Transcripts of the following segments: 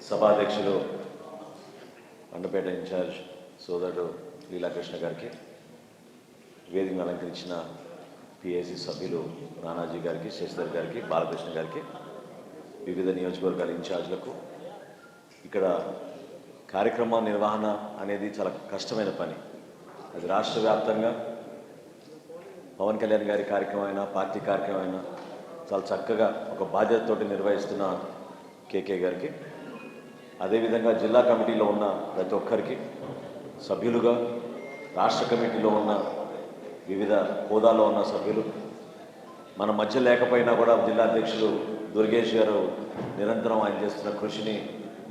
సభాధ్యక్షులు మండపేట ఇన్ఛార్జ్ సోదరుడు లీలాకృష్ణ గారికి, వేదికను అలంకరించిన పిఏసి సభ్యులు నానాజీ గారికి, శశిధర్ గారికి, బాలకృష్ణ గారికి, వివిధ నియోజకవర్గాల ఇన్ఛార్జ్లకు, ఇక్కడ కార్యక్రమ నిర్వహణ అనేది చాలా కష్టమైన పని. అది రాష్ట్ర వ్యాప్తంగా పవన్ కళ్యాణ్ గారి కార్యక్రమం అయినా, పార్టీ కార్యక్రమం అయినా చాలా చక్కగా ఒక బాధ్యతతోటి నిర్వహిస్తున్న కేకే గారికి, అదేవిధంగా జిల్లా కమిటీలో ఉన్న ప్రతి ఒక్కరికి, సభ్యులుగా రాష్ట్ర కమిటీలో ఉన్న వివిధ హోదాలో ఉన్న సభ్యులు, మన మధ్య లేకపోయినా కూడా జిల్లా అధ్యక్షులు దుర్గేష్ గారు నిరంతరం ఆయన చేస్తున్న కృషిని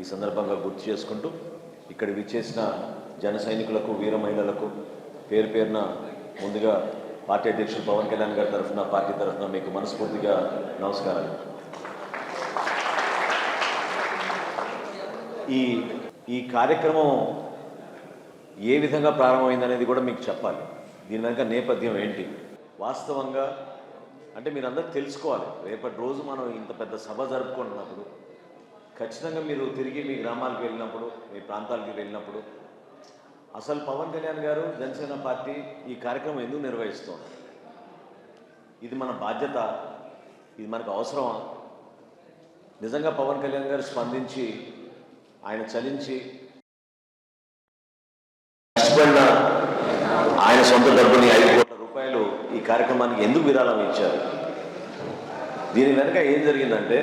ఈ సందర్భంగా గుర్తు చేసుకుంటూ, ఇక్కడ విచ్చేసిన జన సైనికులకు, వీర మహిళలకు పేరు పేరున ముందుగా పార్టీ అధ్యక్షులు పవన్ కళ్యాణ్ గారి తరఫున, పార్టీ తరఫున మీకు మనస్ఫూర్తిగా నమస్కారాలు. ఈ కార్యక్రమం ఏ విధంగా ప్రారంభమైందనేది కూడా మీకు చెప్పాలి. దీని వెనక నేపథ్యం ఏంటి, వాస్తవంగా అంటే మీరందరూ తెలుసుకోవాలి. రేపటి రోజు మనం ఇంత పెద్ద సభ జరుపుకుంటున్నప్పుడు ఖచ్చితంగా మీరు తిరిగి మీ గ్రామాలకు వెళ్ళినప్పుడు, మీ ప్రాంతాలకు వెళ్ళినప్పుడు అసలు పవన్ కళ్యాణ్ గారు, జనసేన పార్టీ ఈ కార్యక్రమం ఎందుకు నిర్వహిస్తోంది, ఇది మన బాధ్యత, ఇది మనకు అవసరమా, నిజంగా పవన్ కళ్యాణ్ గారు స్పందించి ఆయన చలించి ఆయన సొంత డబ్బుని 5 కోట్ల రూపాయలు ఈ కార్యక్రమానికి ఎందుకు విరాళం ఇచ్చారు, దీని వెనక ఏం జరిగిందంటే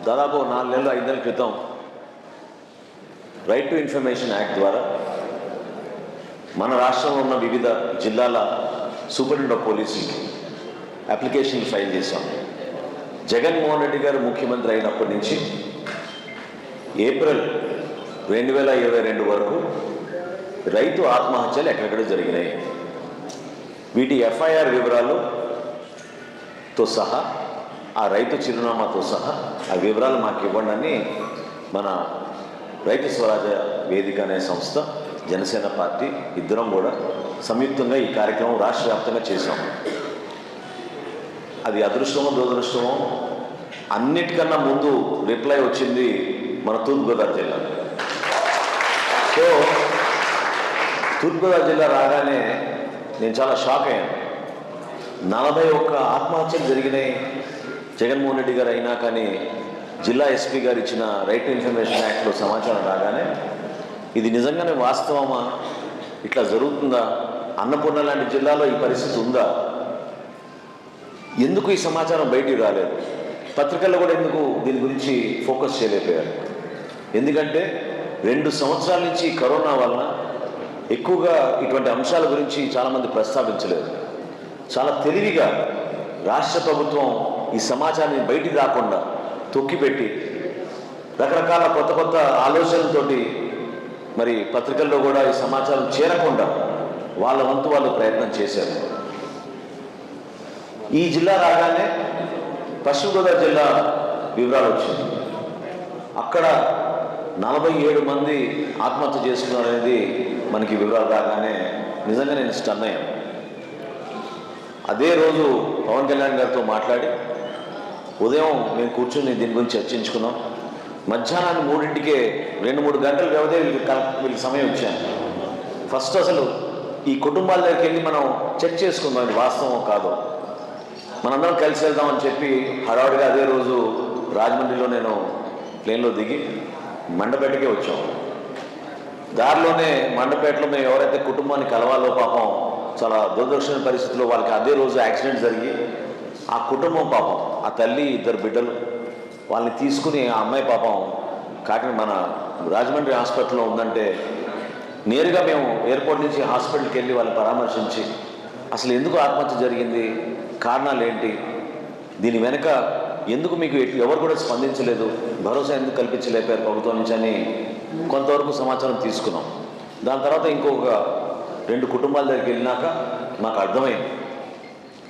దాదాపు 4 నెలలు 5 నెలల క్రితం రైట్ టు ఇన్ఫర్మేషన్ యాక్ట్ ద్వారా మన రాష్ట్రంలో ఉన్న వివిధ జిల్లాల సూపరింటెండెంట్ ఆఫ్ పోలీసులకి అప్లికేషన్ ఫైల్ చేశాం. జగన్మోహన్ రెడ్డి గారు ముఖ్యమంత్రి అయినప్పటి నుంచి ఏప్రిల్ 2022 వరకు రైతు ఆత్మహత్యలు ఎక్కడెక్కడ జరిగినాయి, వీటి ఎఫ్ఐఆర్ వివరాలతో సహా, ఆ రైతు చిరునామాతో సహా ఆ వివరాలు మాకు ఇవ్వండి అని మన రైతు స్వరాజ్య వేదిక అనే సంస్థ, జనసేన పార్టీ ఇద్దరం కూడా సంయుక్తంగా ఈ కార్యక్రమం రాష్ట్ర వ్యాప్తంగా చేశాం. అది అదృష్టమో దురదృష్టమో, అన్నిటికన్నా ముందు రిప్లై వచ్చింది మన తూర్పుగోదావరి జిల్లా. సో తూర్పుగోదావరి జిల్లా రాగానే నేను చాలా షాక్ అయ్యాను. 41 ఆత్మహత్యలు జరిగినాయి జగన్మోహన్ రెడ్డి గారు అయినా కానీ జిల్లా ఎస్పీ గారు ఇచ్చిన రైట్ టు ఇన్ఫర్మేషన్ యాక్ట్లో సమాచారం రాగానే ఇది నిజంగానే వాస్తవమా, ఇట్లా జరుగుతుందా, అన్నపూర్ణ లాంటి జిల్లాలో ఈ పరిస్థితి ఉందా, ఎందుకు ఈ సమాచారం బయటికి రాలేదు, పత్రికల్లో కూడా ఎందుకు దీని గురించి ఫోకస్ చేయలేకపోయారు. ఎందుకంటే 2 సంవత్సరాల నుంచి కరోనా వలన ఎక్కువగా ఇటువంటి అంశాల గురించి చాలామంది ప్రస్తావించలేదు. చాలా తెలివిగా రాష్ట్ర ప్రభుత్వం ఈ సమాచారాన్ని బయటికి రాకుండా తొక్కిపెట్టి రకరకాల కొత్త కొత్త ఆలోచనలతోటి మరి పత్రికల్లో కూడా ఈ సమాచారం చేరకుండా వాళ్ళ వంతు వాళ్ళు ప్రయత్నం చేశారు. ఈ జిల్లా రాగానే పశ్చిమ గోదావరి జిల్లా వివరాలు వచ్చింది. అక్కడ 47 మంది ఆత్మహత్య చేసుకున్నారనేది మనకి వివరాలు రాగానే నిజంగా నేను స్టన్ అయ్యాను. అదే రోజు పవన్ కళ్యాణ్ గారితో మాట్లాడి ఉదయం మేము కూర్చొని దీని గురించి చర్చించుకున్నాం. మధ్యాహ్నాన్ని 3ంటికే 2-3 గంటల వ్యవధి వీళ్ళకి సమయం ఇచ్చాను. ఫస్ట్ అసలు ఈ కుటుంబాల దగ్గరికి వెళ్ళి మనం చెక్ చేసుకుందాం ఇది వాస్తవం కాదు, మనందరం కలిసి వెళ్దామని చెప్పి హడావుడిగా అదే రోజు రాజమండ్రిలో నేను ప్లేన్లో దిగి మండపేటకే వచ్చాం. దారిలోనే మండపేటలో మేము ఎవరైతే కుటుంబాన్ని కలవాలో పాపం చాలా దురదృష్టమైన పరిస్థితుల్లో వాళ్ళకి అదే రోజు యాక్సిడెంట్ జరిగి ఆ కుటుంబం పాపం, ఆ తల్లి 2 బిడ్డలు, వాళ్ళని తీసుకుని ఆ అమ్మాయి పాపం కాకినాడ మన రాజమండ్రి హాస్పిటల్లో ఉందంటే నేరుగా మేము ఎయిర్పోర్ట్ నుంచి హాస్పిటల్కి వెళ్ళి వాళ్ళని పరామర్శించి అసలు ఎందుకు ఆత్మహత్య జరిగింది, కారణాలు ఏంటి, దీని వెనక ఎందుకు మీకు ఎవరు కూడా స్పందించలేదు, భరోసా ఎందుకు కల్పించలేపారు ప్రభుత్వం నుంచి అని కొంతవరకు సమాచారం తీసుకున్నాం. దాని తర్వాత ఇంకొక 2 కుటుంబాల దగ్గరికి వెళ్ళినాక మాకు అర్థమైంది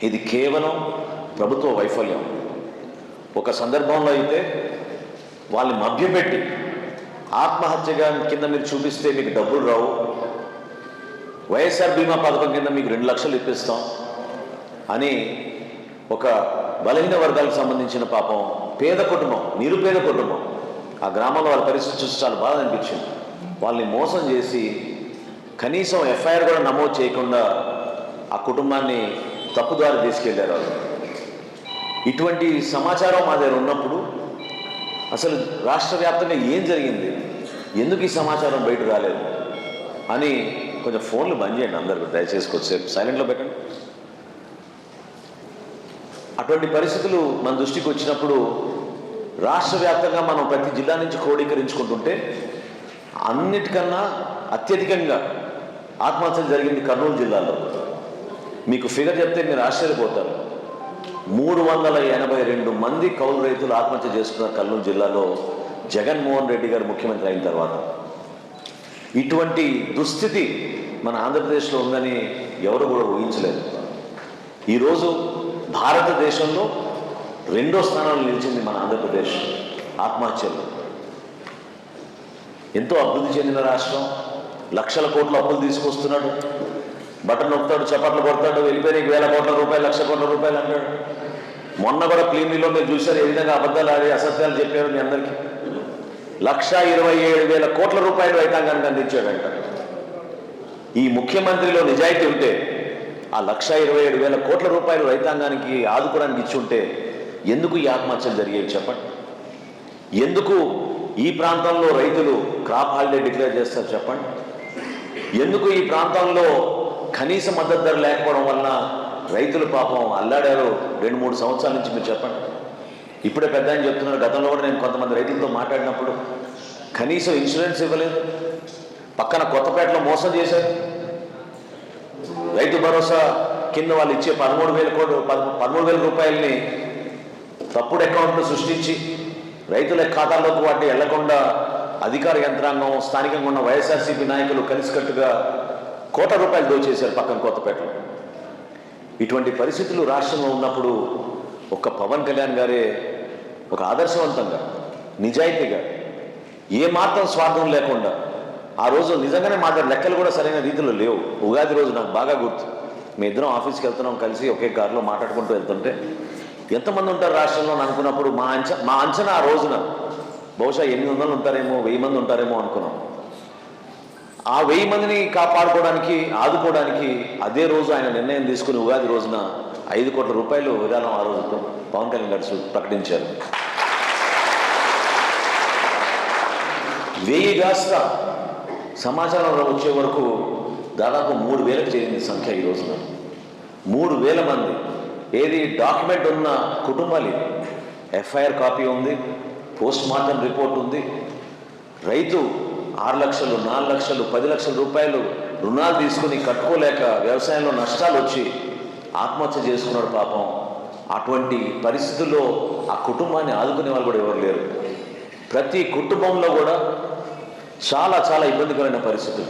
ఇది కేవలం ప్రభుత్వ వైఫల్యం. ఒక సందర్భంలో అయితే వాళ్ళని మభ్యపెట్టి ఆత్మహత్యగా కింద మీరు చూపిస్తే మీకు డబ్బులు రావు, వైఎస్ఆర్ బీమా పథకం కింద మీకు 2 లక్షలు ఇప్పిస్తాం అని ఒక బలహీన వర్గాలకు సంబంధించిన పాపం పేద కుటుంబం, నిరుపేద కుటుంబం ఆ గ్రామంలో వాళ్ళ పరిస్థితి చూసి చాలా బాధ అనిపించింది. వాళ్ళని మోసం చేసి కనీసం ఎఫ్ఐఆర్ కూడా నమోదు చేయకుండా ఆ కుటుంబాన్ని తప్పుదారి తీసుకెళ్లారు వాళ్ళు. ఇటువంటి సమాచారం మా దగ్గర ఉన్నప్పుడు అసలు రాష్ట్ర వ్యాప్తంగా ఏం జరిగింది, ఎందుకు ఈ సమాచారం బయట రాలేదు అని కొంచెం ఫోన్లు బంద్ చేయండి అందరూ, దయచేసి కొద్దిసేపు సైలెంట్లో పెట్టండి. అటువంటి పరిస్థితులు మన దృష్టికి వచ్చినప్పుడు రాష్ట్ర వ్యాప్తంగా మనం ప్రతి జిల్లా నుంచి క్రోడీకరించుకుంటుంటే అన్నిటికన్నా అత్యధికంగా ఆత్మహత్యలు జరిగింది కర్నూలు జిల్లాలో. మీకు ఫిగర్ చెప్తే మీరు ఆశ్చర్యపోతారు. 382 మంది కౌలు రైతులు ఆత్మహత్య చేసుకున్నారు కర్నూలు జిల్లాలో జగన్మోహన్ రెడ్డి గారు ముఖ్యమంత్రి అయిన తర్వాత. ఇటువంటి దుస్థితి మన ఆంధ్రప్రదేశ్లో ఉందని ఎవరు కూడా ఊహించలేదు. ఈరోజు భారతదేశంలో 2వ స్థానంలో నిలిచింది మన ఆంధ్రప్రదేశ్ ఆత్మహత్యలు. ఎంతో అభివృద్ధి చెందిన రాష్ట్రం, లక్షల కోట్ల అప్పులు తీసుకొస్తున్నాడు, బటన్ నొక్కుతాడు, చప్పట్లు కొడతాడు, వెళ్ళిపోయి 1000 కోట్ల రూపాయలు 1,00,000 కోట్ల రూపాయలు అంటాడు. మొన్న కూడా ప్లీనరీలో మీరు చూశారు ఏ విధంగా అబద్ధాలు ఆడి అసత్యాలు చెప్పారు మీ అందరికీ. 1,27,000 కోట్ల రూపాయలు రైతాంగానికి అందించాడంట. ఈ ముఖ్యమంత్రిలో నిజాయితీ ఉంటే ఆ 1,27,000 కోట్ల రూపాయలు రైతాంగానికి ఆదుకోవడానికి ఇచ్చి ఉంటే ఎందుకు ఈ ఆత్మహత్యలు జరిగేవి చెప్పండి? ఎందుకు ఈ ప్రాంతంలో రైతులు క్రాప్ హాలిడే డిక్లేర్ చేస్తారు చెప్పండి? ఎందుకు ఈ ప్రాంతంలో కనీస మద్దతు ధర లేకపోవడం వలన రైతులు పాపం అల్లాడారు 2-3 సంవత్సరాల నుంచి మీరు చెప్పండి. ఇప్పుడే పెద్ద ఆయన చెప్తున్నారు, గతంలో కూడా నేను కొంతమంది రైతులతో మాట్లాడినప్పుడు కనీసం ఇన్సూరెన్స్ ఇవ్వలేదు, పక్కన కొత్తపేటలో మోసం చేశారు. రైతు భరోసా కింద వాళ్ళు ఇచ్చే 13,000 రూపాయలని తప్పుడు అకౌంట్లు సృష్టించి రైతుల ఖాతాల్లోకి వాటిని వెళ్లకుండా అధికార యంత్రాంగం, స్థానికంగా ఉన్న వైఎస్ఆర్సీపీ నాయకులు కలిసికట్టుగా కోట్ల రూపాయలు దోచేశారు పక్కన కొత్తపేటలో. ఇటువంటి పరిస్థితులు రాష్ట్రంలో ఉన్నప్పుడు ఒక్క పవన్ కళ్యాణ్ గారే ఒక ఆదర్శవంతంగా, నిజాయితీగా, ఏమాత్రం స్వార్థం లేకుండా ఆ రోజు నిజంగానే మా దగ్గర లెక్కలు కూడా సరైన రీతిలో లేవు. ఉగాది రోజు నాకు బాగా గుర్తు, మీ ఇద్దరం ఆఫీస్కి వెళ్తున్నాం, కలిసి ఒకే కారులో మాట్లాడుకుంటూ వెళ్తుంటే ఎంతమంది ఉంటారు రాష్ట్రంలో అనుకున్నప్పుడు మా అంచనా ఆ రోజున బహుశా 800 ఉంటారేమో, 1000 మంది ఉంటారేమో అనుకున్నాం. ఆ 1000 మందిని కాపాడుకోవడానికి, ఆదుకోవడానికి అదే రోజు ఆయన నిర్ణయం తీసుకుని ఉగాది రోజున 5 కోట్ల రూపాయలు విరాళం ఆ రోజు పవన్ కళ్యాణ్ గారు ప్రకటించారు. 1000 కాస్త సమాచారం వచ్చే వరకు దాదాపు 3,000కి చేరింది సంఖ్య ఈ రోజున. 3,000 మంది. ఏది డాక్యుమెంట్ ఉన్న కుటుంబాలు, ఎఫ్ఐఆర్ కాపీ ఉంది, పోస్ట్ మార్టం రిపోర్ట్ ఉంది. రైతు 6 లక్షలు, 4 లక్షలు, 10 లక్షల రూపాయలు రుణాలు తీసుకుని కట్టుకోలేక వ్యవసాయంలో నష్టాలు వచ్చి ఆత్మహత్య చేసుకున్నాడు పాపం. అటువంటి పరిస్థితుల్లో ఆ కుటుంబాన్ని ఆదుకునే వాళ్ళు కూడా ఎవరు లేరు. ప్రతి కుటుంబంలో కూడా చాలా చాలా ఇబ్బందికరమైన పరిస్థితులు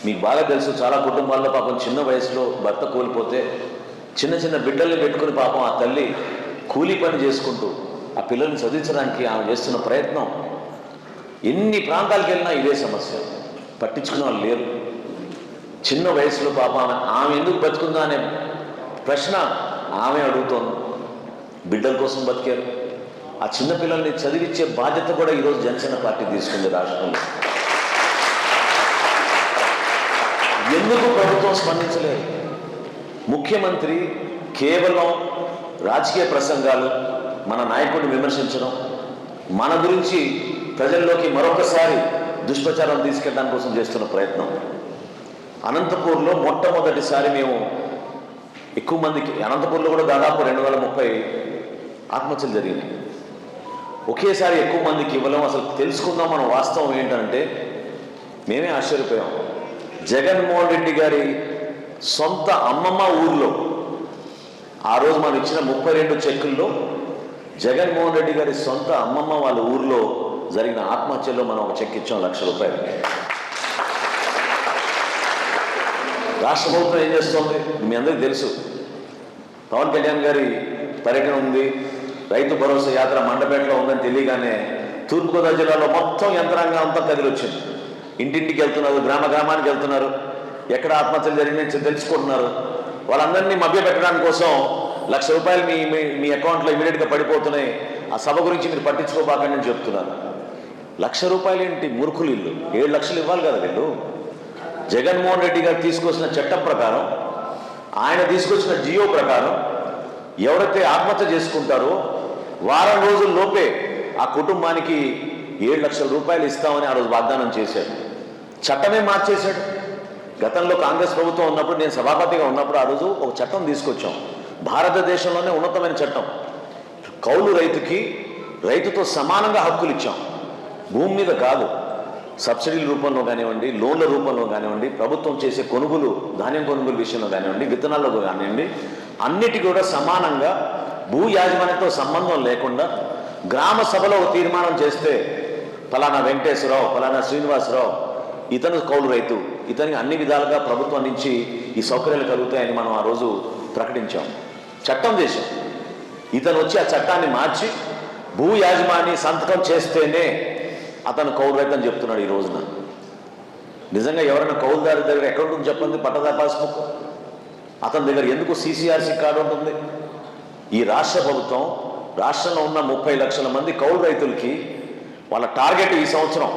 మీకు బాగా తెలుసు. చాలా కుటుంబాల్లో పాపం చిన్న వయసులో భర్త కోల్పోతే చిన్న చిన్న బిడ్డల్ని పెట్టుకుని పాపం ఆ తల్లి కూలీ పని చేసుకుంటూ ఆ పిల్లల్ని చదివించడానికి ఆమె చేస్తున్న ప్రయత్నం. ఎన్ని ప్రాంతాలకు వెళ్ళినా ఇదే సమస్య, పట్టించుకునే వాళ్ళు లేరు. చిన్న వయసులో పాపం ఆమె ఎందుకు బతుకుందా అనే ప్రశ్న ఆమె అడుగుతోంది. బిడ్డల కోసం బతికారు. ఆ చిన్నపిల్లల్ని చదివించే బాధ్యత కూడా ఈరోజు జనసేన పార్టీ తీసుకుంది రాష్ట్రంలో. ఎందుకు ప్రభుత్వం స్పందించలేదు? ముఖ్యమంత్రి కేవలం రాజకీయ ప్రసంగాలు, మన నాయకుడిని విమర్శించడం, మన గురించి ప్రజల్లోకి మరొకసారి దుష్ప్రచారం తీసుకెళ్ళడానికి కోసం చేస్తున్న ప్రయత్నం. అనంతపూర్లో మొట్టమొదటిసారి మేము ఎక్కువ మందికి, అనంతపూర్లో కూడా దాదాపు 230 ఆత్మహత్యలు జరిగినాయి. ఒకేసారి ఎక్కువ మందికి ఇవ్వలేం. అసలు తెలుసుకుందాం మనం వాస్తవం ఏంటంటే మేమే ఆశ్చర్యపోయాం. జగన్మోహన్ రెడ్డి గారి సొంత అమ్మమ్మ ఊర్లో ఆ రోజు మనం ఇచ్చిన 32 చెక్కుల్లో జగన్మోహన్ రెడ్డి గారి సొంత అమ్మమ్మ వాళ్ళ ఊర్లో జరిగిన ఆత్మహత్యలో మనం ఒక చెక్ ఇచ్చాం, 1,00,000 రూపాయలు. రాష్ట్ర ప్రభుత్వం ఏం చేస్తోంది మీ అందరికీ తెలుసు. పవన్ కళ్యాణ్ గారి పర్యటన ఉంది, రైతు భరోసా యాత్ర మండపేటలో ఉందని తెలియగానే తూర్పుగోదావరి జిల్లాలో మొత్తం యంత్రాంగం అంతా కదిలొచ్చింది. ఇంటింటికి వెళ్తున్నారు, గ్రామానికి వెళ్తున్నారు, ఎక్కడ ఆత్మహత్యలు జరిగినాయి తెలుసుకుంటున్నారు. వాళ్ళందరినీ మభ్యపెట్టడానికి కోసం 1,00,000 రూపాయలు మీ అకౌంట్లో ఇమీడియట్గా పడిపోతున్నాయి, ఆ ఆ సభ గురించి మీరు పట్టించుకోబాకండి అని చెప్తున్నారు. ₹1,00,000 ఏంటి మూర్ఖులు ఇల్లు? 7 లక్షలు ఇవ్వాలి కదా వీళ్ళు. జగన్మోహన్ రెడ్డి గారు తీసుకొచ్చిన చట్టం ప్రకారం, ఆయన తీసుకొచ్చిన జియో ప్రకారం ఎవరైతే ఆత్మహత్య చేసుకుంటారో వారం రోజుల్లోపే ఆ కుటుంబానికి ₹7,00,000 ఇస్తామని ఆ రోజు వాగ్దానం చేశాడు. చట్టమే మార్చేశాడు. గతంలో కాంగ్రెస్ ప్రభుత్వం ఉన్నప్పుడు, నేను సభాపతిగా ఉన్నప్పుడు ఆ రోజు ఒక చట్టం తీసుకొచ్చాం. భారతదేశంలోనే ఉన్నతమైన చట్టం. కౌలు రైతుతో సమానంగా హక్కులు ఇచ్చాం. భూమి మీద కాదు, సబ్సిడీల రూపంలో కానివ్వండి, లోన్ల రూపంలో కానివ్వండి, ప్రభుత్వం చేసే కొనుగోలు, ధాన్యం కొనుగోలు విషయంలో కానివ్వండి, విత్తనాల్లో కానివ్వండి, అన్నిటి కూడా సమానంగా భూ యాజమాన్యంతో సంబంధం లేకుండా గ్రామ సభలో ఒక తీర్మానం చేస్తే ఫలానా వెంకటేశ్వరరావు, ఫలానా శ్రీనివాసరావు ఇతను కౌలు రైతు, ఇతనికి అన్ని విధాలుగా ప్రభుత్వం నుంచి ఈ సౌకర్యాలు కలుగుతాయని మనం ఆ రోజు ప్రకటించాం, చట్టం చేశాం. ఇతను వచ్చి ఆ చట్టాన్ని మార్చి భూ యాజమాని సంతకం చేస్తేనే అతను కౌలు రైతు అని చెప్తున్నాడు ఈ రోజున. నిజంగా ఎవరైనా కౌలుదారి దగ్గర ఎక్కడ ఉంటుంది చెప్పండి? పట్టదా పాస్బుక్. అతని దగ్గర ఎందుకు CCRC కార్డు ఉంటుంది? ఈ రాష్ట్ర ప్రభుత్వం రాష్ట్రంలో ఉన్న 30 లక్షల మంది కౌలు రైతులకి వాళ్ళ టార్గెట్ ఈ సంవత్సరం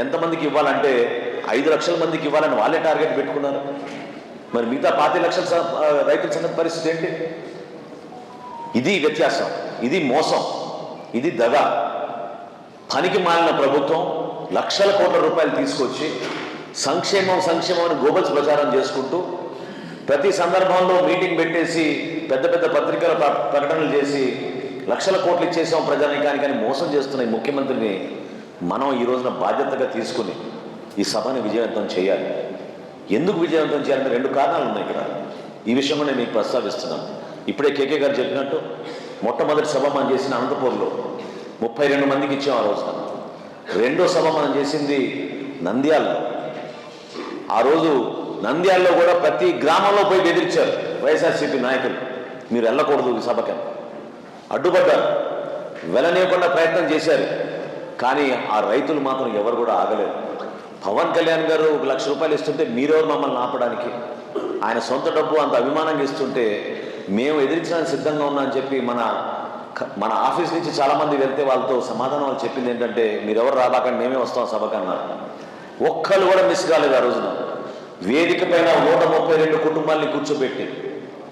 ఎంతమందికి ఇవ్వాలంటే 5 లక్షల మందికి ఇవ్వాలని వాళ్ళే టార్గెట్ పెట్టుకున్నారు. మరి మిగతా 25 లక్షల రైతుల సంగతి పరిస్థితి ఏంటి? ఇది వ్యత్యాసం, ఇది మోసం, ఇది దగ. పనికి మాలిన ప్రభుత్వం లక్షల కోట్ల రూపాయలు తీసుకొచ్చి సంక్షేమం అని గోబల్స్ ప్రచారం చేసుకుంటూ ప్రతి సందర్భంలో మీటింగ్ పెట్టేసి పెద్ద పెద్ద పత్రికల ప్రకటనలు చేసి లక్షల కోట్లు ఇచ్చేసాం ప్రజానీకానికి అని మోసం చేస్తున్న ఈ ముఖ్యమంత్రిని మనం ఈ రోజున బాధ్యతగా తీసుకుని ఈ సభని విజయవంతం చేయాలి. ఎందుకు విజయవంతం చేయాలంటే 2 కారణాలు ఉన్నాయి ఇక్కడ. ఈ విషయంలో నేను మీకు ప్రస్తావిస్తున్నాను. ఇప్పుడే కేకే గారు చెప్పినట్టు మొట్టమొదటి సభ మనం చేసిన అనంతపూర్లో 32 మందికి ఇచ్చాం ఆ రోజున. రెండో సభ మనం చేసింది నంద్యాలలో. ఆ రోజు నంద్యాలలో కూడా ప్రతి గ్రామంలో పోయి బెదిరించారు వైఎస్ఆర్సీపీ నాయకులు, మీరు వెళ్ళకూడదు ఈ సభకని. అడ్డుపడ్డారు, వెళ్ళనీయకుండా ప్రయత్నం చేశారు. కానీ ఆ రైతులు మాత్రం ఎవరు కూడా ఆగలేదు. పవన్ కళ్యాణ్ గారు ₹1,00,000 ఇస్తుంటే మీరెవరు మమ్మల్ని ఆపడానికి? ఆయన సొంత డబ్బు అంత అభిమానంగా ఇస్తుంటే మేము ఎదిరించడానికి సిద్ధంగా ఉన్నా అని చెప్పి మన ఆఫీస్ నుంచి చాలామంది వెళ్తే వాళ్ళతో సమాధానం వాళ్ళు చెప్పింది ఏంటంటే, మీరెవరు రాబాకండి, మేమే వస్తాం సభకన్నారు. ఒక్కళ్ళు కూడా మిస్ కాలేదు ఆ రోజున. వేదిక పైన 132 కుటుంబాలని కూర్చోబెట్టి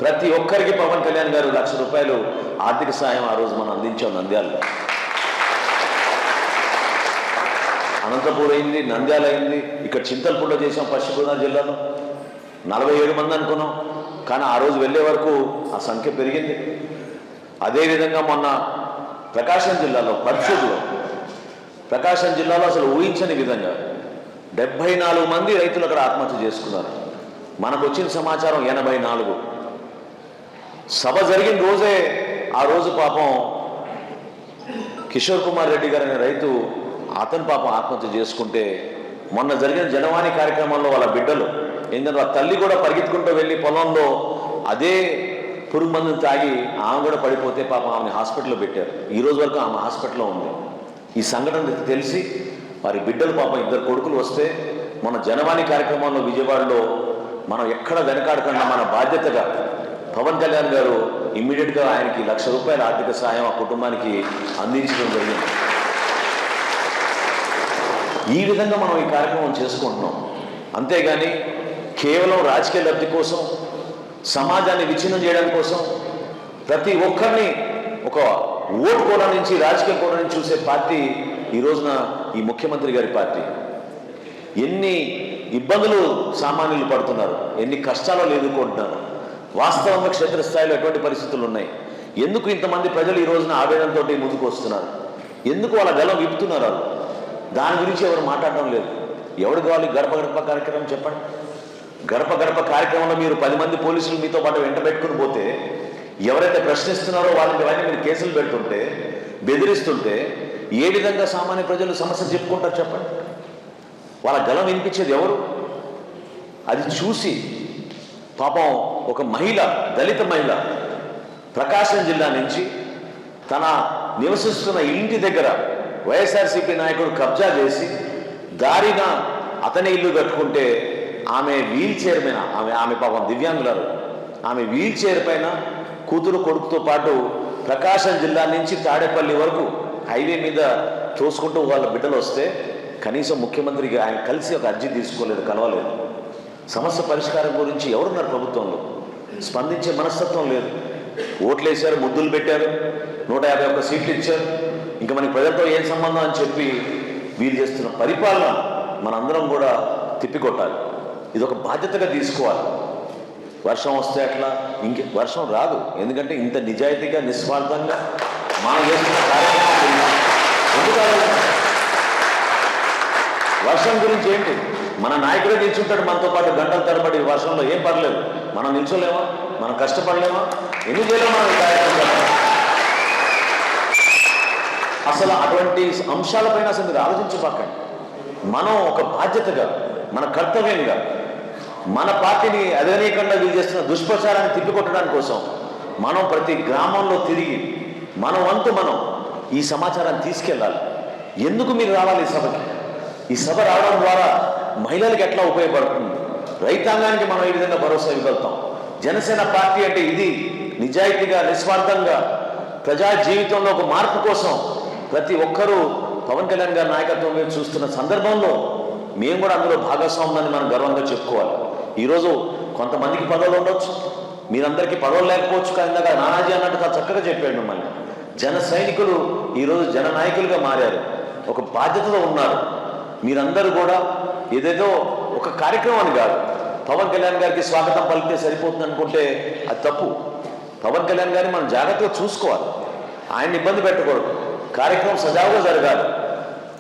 ప్రతి ఒక్కరికి పవన్ కళ్యాణ్ గారు ₹1,00,000 ఆర్థిక సాయం ఆ రోజు మనం అందించాం నంద్యాలలో. అనంతపూర్ అయింది, నంద్యాల అయింది, ఇక్కడ చింతల్పూడిలో చేసాం పశ్చిమ గోదావరి జిల్లాలో. 47 మంది అనుకున్నాం, కానీ ఆ రోజు వెళ్ళే వరకు ఆ సంఖ్య పెరిగింది. అదేవిధంగా మొన్న ప్రకాశం జిల్లాలో ప్రకాశం జిల్లాలో అసలు ఊహించని విధంగా 74 మంది రైతులు అక్కడ ఆత్మహత్య చేసుకున్నారు. మనకు వచ్చిన సమాచారం 84. సభ జరిగిన రోజే ఆ రోజు పాపం కిషోర్ కుమార్ రెడ్డి గారు అనే రైతు అతను పాపం ఆత్మహత్య చేసుకుంటే, మొన్న జరిగిన జనవాణి కార్యక్రమంలో వాళ్ళ బిడ్డలు ఏంటంటే వాళ్ళ తల్లి కూడా పరిగెత్తుకుంటూ వెళ్ళి పొలంలో అదే పురుగు మందుని తాగి ఆమె కూడా పడిపోతే పాపం ఆమెను హాస్పిటల్లో పెట్టారు. ఈ రోజు వరకు ఆమె హాస్పిటల్లో ఉంది. ఈ సంఘటన తెలిసి వారి బిడ్డలు పాపం 2 కొడుకులు వస్తే మన జనవాణి కార్యక్రమంలో విజయవాడలో మనం ఎక్కడ వెనకాడకుండా మన బాధ్యతగా పవన్ కళ్యాణ్ గారు ఇమ్మీడియట్గా ఆయనకి ₹1,00,000 ఆర్థిక సహాయం ఆ కుటుంబానికి అందించడం జరిగింది. ఈ విధంగా మనం ఈ కార్యక్రమం చేసుకుంటున్నాం. అంతేగాని కేవలం రాజకీయ లబ్ధి కోసం, సమాజాన్ని విచ్ఛిన్నం చేయడం కోసం ప్రతి ఒక్కరిని ఒక ఓటు కోణం నుంచి, రాజకీయ కోణం నుంచి చూసే పార్టీ ఈ రోజున ఈ ముఖ్యమంత్రి గారి పార్టీ. ఎన్ని ఇబ్బందులు సామాన్యులు పడుతున్నారు, ఎన్ని కష్టాలు ఎదుర్కొంటున్నారు, వాస్తవంగా క్షేత్రస్థాయిలో ఎటువంటి పరిస్థితులు ఉన్నాయి, ఎందుకు ఇంతమంది ప్రజలు ఈ రోజున ఆవేదనతో ముందుకు వస్తున్నారు, ఎందుకు వాళ్ళ గలం విప్పుతున్నారు, దాని గురించి ఎవరు మాట్లాడడం లేదు. ఎవరు కావాలి గడప గడప కార్యక్రమం చెప్పండి. గడప గడప కార్యక్రమంలో మీరు 10 మంది పోలీసులు మీతో పాటు వెంట పెట్టుకుని పోతే ఎవరైతే ప్రశ్నిస్తున్నారో వాళ్ళని మీరు కేసులు పెడుతుంటే, బెదిరిస్తుంటే ఏ విధంగా సామాన్య ప్రజలు సమస్య చెప్పుకుంటారు చెప్పండి? వాళ్ళ గలం వినిపించేది ఎవరు? అది చూసి పాపం ఒక మహిళ, దళిత మహిళ ప్రకాశం జిల్లా నుంచి తన నివసిస్తున్న ఇంటి దగ్గర వైఎస్ఆర్సీపీ నాయకుడు కబ్జా చేసి దారిన అతనే ఇల్లు కట్టుకుంటే ఆమె వీల్ చైర్ పైన, ఆమె పాపం దివ్యాంగులారు, ఆమె వీల్ చైర్ పైన కూతురు కొడుకుతో పాటు ప్రకాశం జిల్లా నుంచి తాడేపల్లి వరకు హైవే మీద తోసుకుంటూ వాళ్ళ బిడ్డలు వస్తే కనీసం ముఖ్యమంత్రికి ఆయన కలిసి ఒక అర్జీ తీసుకోలేదు, కలవలేదు. సమస్య పరిష్కారం గురించి ఎవరున్నారు ప్రభుత్వంలో? స్పందించే మనస్తత్వం లేదు. ఓట్లేశారు, ముద్దులు పెట్టారు, 151 సీట్లు ఇచ్చారు. ఇంకా మనకి ప్రజలతో ఏం సంబంధం అని చెప్పి వీళ్ళు చేస్తున్న పరిపాలన మనందరం కూడా తిప్పికొట్టాలి. ఇది ఒక బాధ్యతగా తీసుకోవాలి. వర్షం వస్తే అట్లా వర్షం రాదు. ఎందుకంటే ఇంత నిజాయితీగా నిస్వార్థంగా మనం చేస్తున్న కార్యక్రమం ఎందుకు వర్షం గురించి ఏంటి? మన నాయకుడే నిల్చుంటాడు మనతో పాటు గంటల తరబడి వర్షంలో, ఏం పర్లేదు. మనం నిల్చోలేమా? మనం కష్టపడలేమా? ఎందుకు చేయలేమా మనం కార్యక్రమం? అసలు అటువంటి అంశాలపైన అసలు మీరు ఆలోచించబాకండి. మనం ఒక బాధ్యతగా, మన కర్తవ్యంగా మన పార్టీని అధనీయంగా వీలు చేస్తున్న దుష్ప్రచారాన్ని తిప్పికొట్టడానికి కోసం మనం ప్రతి గ్రామంలో తిరిగి మన వంతు మనం ఈ సమాచారాన్ని తీసుకెళ్ళాలి. ఎందుకు మీరు రావాలి ఈ సభకి? ఈ సభ రావడం ద్వారా మహిళలకు ఎట్లా ఉపయోగపడుతుంది, రైతాంగానికి మనం ఏ విధంగా భరోసా ఇవ్వగలుగుతాం. జనసేన పార్టీ అంటే ఇది నిజాయితీగా నిస్వార్థంగా ప్రజా జీవితంలో ఒక మార్పు కోసం ప్రతి ఒక్కరూ పవన్ కళ్యాణ్ గారి నాయకత్వం మీద చూస్తున్న సందర్భంలో మేము కూడా అందులో భాగస్వామ్యాన్ని మనం గర్వంగా చెప్పుకోవాలి. ఈరోజు కొంతమందికి పదవులు ఉండొచ్చు, మీరందరికీ పదవులు లేకపోవచ్చు. కానీ ఇందాక నానాజీ అన్నట్టు చక్కగా చెప్పాడు మిమ్మల్ని. జన సైనికులు ఈరోజు జననాయకులుగా మారారు, ఒక బాధ్యతలో ఉన్నారు. మీరందరూ కూడా ఏదేదో ఒక కార్యక్రమం అని కాదు, పవన్ కళ్యాణ్ గారికి స్వాగతం పలికితే సరిపోతుంది అనుకుంటే అది తప్పు. పవన్ కళ్యాణ్ గారిని మనం జాగ్రత్తగా చూసుకోవాలి, ఆయన్ని ఇబ్బంది పెట్టకూడదు. కార్యక్రమం సజావుగా జరగాలి.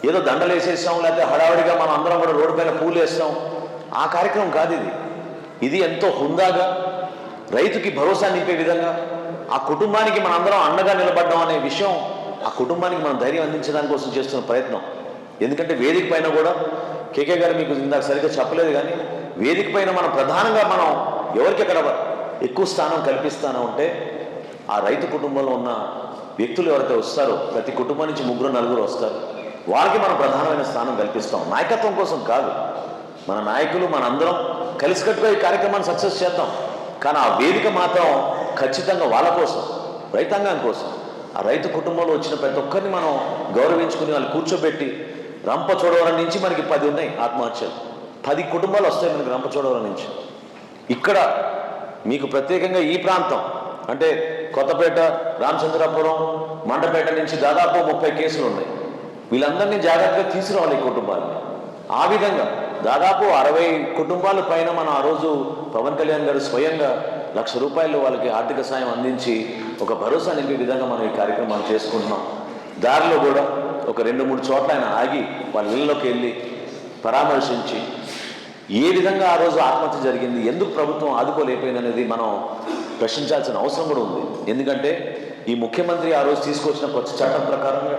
ఏదో దండలు వేసేసాం, లేకపోతే హడావిడిగా మనం అందరం కూడా రోడ్డు పైన పూలు వేస్తాం, ఆ కార్యక్రమం కాదు ఇది. ఇది ఎంతో హుందాగా రైతుకి భరోసా నింపే విధంగా ఆ కుటుంబానికి మన అందరం అండగా నిలబడ్డాం అనే విషయం, ఆ కుటుంబానికి మనం ధైర్యం అందించడానికి కోసం చేస్తున్న ప్రయత్నం. ఎందుకంటే వేదిక పైన కూడా కేకే గారు మీకు ఇందాక సరిగ్గా చెప్పలేదు, కానీ వేదిక పైన మనం ప్రధానంగా మనం ఎవరికి ఎక్కడ ఎక్కువ స్థానం కల్పిస్తానో ఉంటే ఆ రైతు కుటుంబంలో ఉన్న వ్యక్తులు ఎవరైతే వస్తారో, ప్రతి కుటుంబం నుంచి 3-4 వస్తారు, వారికి మనం ప్రధానమైన స్థానం కల్పిస్తాం. నాయకత్వం కోసం కాదు, మన నాయకులు మన అందరం కలిసికట్టుగా ఈ కార్యక్రమాన్ని సక్సెస్ చేద్దాం. కానీ ఆ వేదిక మాత్రం ఖచ్చితంగా వాళ్ళ కోసం, రైతాంగం కోసం, ఆ రైతు కుటుంబంలో వచ్చిన ప్రతి ఒక్కరిని మనం గౌరవించుకుని వాళ్ళు కూర్చోబెట్టి, రంపచోడవరం నుంచి మనకి 10 ఉన్నాయి ఆత్మహత్యలు, 10 కుటుంబాలు వస్తాయి మనకి రంపచోడవరం నుంచి. ఇక్కడ మీకు ప్రత్యేకంగా ఈ ప్రాంతం అంటే కొత్తపేట, రామచంద్రాపురం, మండపేట నుంచి దాదాపు 30 కేసులు ఉన్నాయి. వీళ్ళందరినీ జాగ్రత్తగా తీసుకురావాలి ఈ కుటుంబాన్ని. ఆ విధంగా దాదాపు 60 కుటుంబాల పైన మనం ఆ రోజు పవన్ కళ్యాణ్ గారు స్వయంగా ₹1,00,000 వాళ్ళకి ఆర్థిక సాయం అందించి ఒక భరోసా నింపే విధంగా మనం ఈ కార్యక్రమాలు చేసుకుంటున్నాం. దారిలో కూడా ఒక 2-3 చోట్ల ఆయన ఆగి వాళ్ళ ఇళ్ళలోకి వెళ్ళి పరామర్శించి ఏ విధంగా ఆ రోజు ఆత్మహత్య జరిగింది, ఎందుకు ప్రభుత్వం ఆదుకోలేకపోయింది అనేది మనం ప్రశ్నించాల్సిన అవసరం కూడా ఉంది. ఎందుకంటే ఈ ముఖ్యమంత్రి ఆ రోజు తీసుకొచ్చిన కొత్త చట్టం ప్రకారంగా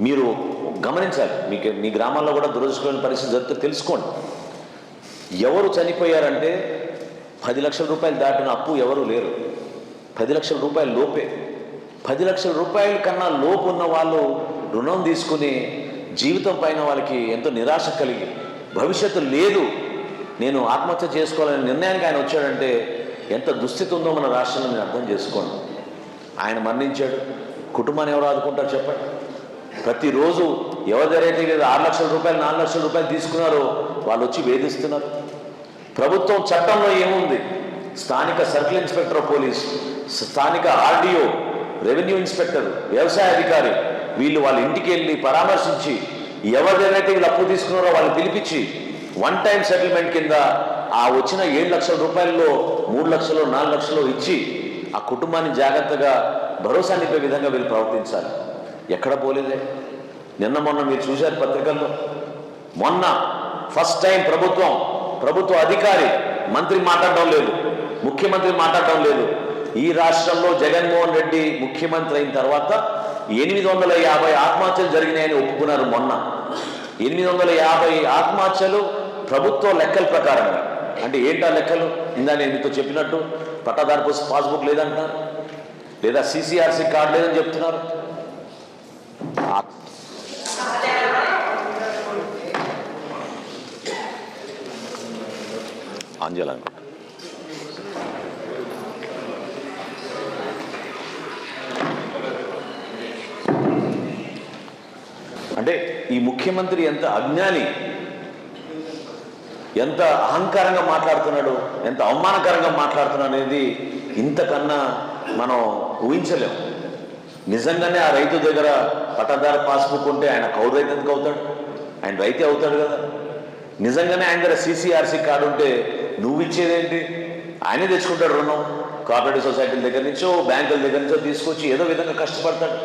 మీరు గమనించాలి. మీ గ్రామాల్లో కూడా దురదృష్టకరమైన పరిస్థితి జరిగితే తెలుసుకోండి. ఎవరు చనిపోయారంటే 10 లక్షల రూపాయలు దాటిన అప్పు ఎవరు లేరు. 10 లక్షల రూపాయల లోపే. 10 లక్షల రూపాయల కన్నా లోపు ఉన్న వాళ్ళు రుణం తీసుకుని జీవితం పైన వాళ్ళకి ఎంతో నిరాశ కలిగి భవిష్యత్తు లేదు, నేను ఆత్మహత్య చేసుకోవాలనే నిర్ణయానికి ఆయన వచ్చాడంటే ఎంత దుస్థితి ఉందో మన రాష్ట్రంలో నేను అర్థం చేసుకోండి. ఆయన మరణించాడు, కుటుంబాన్ని ఎవరు ఆదుకుంటారు చెప్పండి? ప్రతిరోజు ఎవరి దగ్గరైతే 6 లక్షల రూపాయలు 4 లక్షల రూపాయలు తీసుకున్నారో వాళ్ళు వచ్చి వేధిస్తున్నారు. ప్రభుత్వం చట్టంలో ఏముంది? స్థానిక సర్కిల్ ఇన్స్పెక్టర్ పోలీస్, స్థానిక ఆర్డీఓ, రెవెన్యూ ఇన్స్పెక్టర్, వ్యవసాయ అధికారి వీళ్ళు వాళ్ళ ఇంటికి వెళ్ళి పరామర్శించి ఎవరిదైతే వీళ్ళు అప్పు తీసుకున్నారో వాళ్ళు పిలిపించి 1 టైం సెటిల్మెంట్ కింద ఆ వచ్చిన 7 లక్షల రూపాయల్లో 3 లక్షలు 4 లక్షలు ఇచ్చి ఆ కుటుంబాన్ని జాగ్రత్తగా భరోసా నింపే విధంగా వీళ్ళు ప్రవర్తించాలి. ఎక్కడ పోలేదే. నిన్న మొన్న మీరు చూశారు పత్రికల్లో, మొన్న ఫస్ట్ టైం ప్రభుత్వ అధికారి, మంత్రి మాట్లాడడం లేదు, ముఖ్యమంత్రి మాట్లాడడం లేదు. ఈ రాష్ట్రంలో జగన్మోహన్ రెడ్డి ముఖ్యమంత్రి అయిన తర్వాత 850 ఆత్మహత్యలు జరిగినాయని ఒప్పుకున్నారు. మొన్న 850 ఆత్మహత్యలు ప్రభుత్వ లెక్కల ప్రకారంగా. అంటే ఏంటా లెక్కలు? ఇందా నేను మీతో చెప్పినట్టు పట్టాదారు పాస్బుక్ లేదంటున్నారు, లేదా CCRC కార్డు లేదని చెప్తున్నారు. అంజల్ అనుకుంటా అంటే ఈ ముఖ్యమంత్రి ఎంత అజ్ఞాని, ఎంత అహంకారంగా మాట్లాడుతున్నాడు, ఎంత అవమానకరంగా మాట్లాడుతున్నాడు అనేది ఇంతకన్నా మనం ఊహించలేము. నిజంగానే ఆ రైతు దగ్గర పట్టదారు పాస్బుక్ ఉంటే ఆయన కౌలు రైతు ఎందుకు అవుతాడు? ఆయన రైతే అవుతాడు కదా. నిజంగానే ఆయన దగ్గర CCRC కార్డు ఉంటే నువ్వు ఇచ్చేదేంటి? ఆయనే తెచ్చుకుంటాడు రుణం, కోఆపరేటివ్ సొసైటీల దగ్గర నుంచో బ్యాంకుల దగ్గర నుంచో తీసుకొచ్చి ఏదో విధంగా కష్టపడతాడు.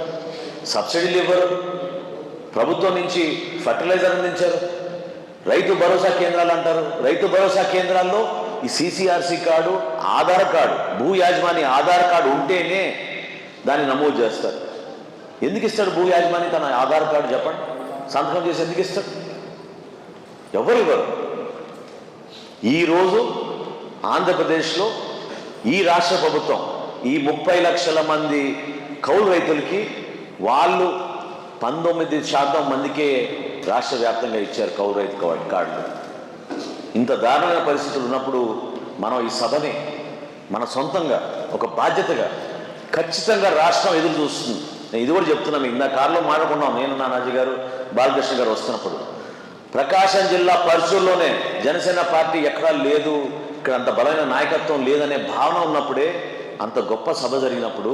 సబ్సిడీలు ఇవ్వరు, ప్రభుత్వం నుంచి ఫర్టిలైజర్ అందించారు, రైతు భరోసా కేంద్రాలు అంటారు. రైతు భరోసా కేంద్రాల్లో ఈ CCRC కార్డు, ఆధార్ కార్డు, భూ యాజమాని ఆధార్ కార్డు ఉంటేనే దాన్ని నమోదు చేస్తారు. ఎందుకు ఇస్తాడు భూ యాజమాని తన ఆధార్ కార్డు? చెప్పండి, సంతకం చేసి ఎందుకు ఇస్తాడు? ఎవరు ఇవ్వరు. ఈరోజు ఆంధ్రప్రదేశ్లో ఈ రాష్ట్ర ప్రభుత్వం ఈ 30 లక్షల మంది కౌలు రైతులకి వాళ్ళు 19% మందికే రాష్ట్ర వ్యాప్తంగా ఇచ్చారు కౌలు రైతు కార్డులు. ఇంత దారుణమైన పరిస్థితులు ఉన్నప్పుడు మనం ఈ సభని మన సొంతంగా ఒక బాధ్యతగా ఖచ్చితంగా రాష్ట్రం ఎదురు చూస్తుంది. నేను ఇది కూడా చెప్తున్నాను, ఇందా కారులో మాట్లాడుకున్నాం నేను, నానాజీ గారు, బాలకృష్ణ గారు వస్తున్నప్పుడు. ప్రకాశం జిల్లా పరుచూరులోనే జనసేన పార్టీ ఎక్కడా లేదు, ఇక్కడ అంత బలమైన నాయకత్వం లేదనే భావన ఉన్నప్పుడే, అంత గొప్ప సభ జరిగినప్పుడు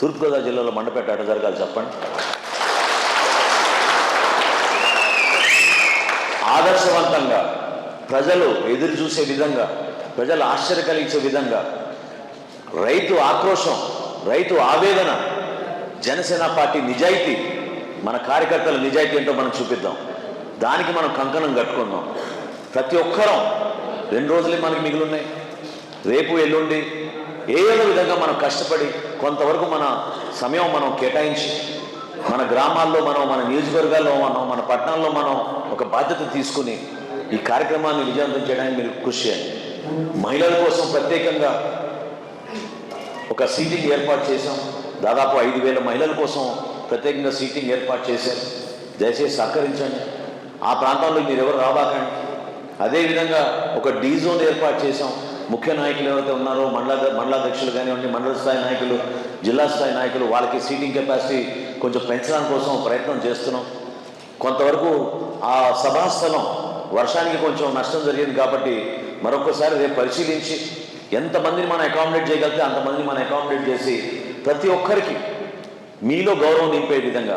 తూర్పుగోదావరి జిల్లాలో మండపేట ఎట జరగాలి చెప్పండి? ఆదర్శవంతంగా ప్రజలు ఎదురు చూసే విధంగా, ప్రజలు ఆశ్చర్య కలిగించే విధంగా రైతు ఆక్రోశం, రైతు ఆవేదన, జనసేన పార్టీ నిజాయితీ, మన కార్యకర్తల నిజాయితీ ఏంటో మనం చూపిద్దాం. దానికి మనం కంకణం కట్టుకుందాం. ప్రతి ఒక్కరం 2 రోజులే మనకి మిగిలిన్నాయి, రేపు ఎల్లుండి ఏదో విధంగా మనం కష్టపడి కొంతవరకు మన సమయం మనం కేటాయించి మన గ్రామాల్లో మనం, మన నియోజకవర్గాల్లో మనం, మన పట్టణాల్లో మనం ఒక బాధ్యత తీసుకుని ఈ కార్యక్రమాన్ని విజయవంతం చేయడానికి మీరు కృషి చేయండి. మహిళల కోసం ప్రత్యేకంగా ఒక సీటింగ్ ఏర్పాటు చేశాం. దాదాపు 5,000 మహిళల కోసం ప్రత్యేకంగా సీటింగ్ ఏర్పాటు చేశారు. దయచేసి సహకరించండి. ఆ ప్రాంతంలో మీరు ఎవరు రాబాకండి. అదేవిధంగా ఒక డీ జోన్ ఏర్పాటు చేశాం. ముఖ్య నాయకులు ఎవరైతే ఉన్నారో, మండలాధ్యక్షులు కానివ్వండి, మండల స్థాయి నాయకులు, జిల్లా స్థాయి నాయకులు, వాళ్ళకి సీటింగ్ కెపాసిటీ కొంచెం పెంచడానికి కోసం ప్రయత్నం చేస్తున్నాం. కొంతవరకు ఆ సభాస్థలం వర్షానికి కొంచెం నష్టం జరిగింది కాబట్టి మరొకసారి రేపు పరిశీలించి ఎంతమందిని మనం అకామిడేట్ చేయగలిగితే అంతమందిని మనం అకామిడేట్ చేసి ప్రతి ఒక్కరికి మీలో గౌరవం నింపే విధంగా,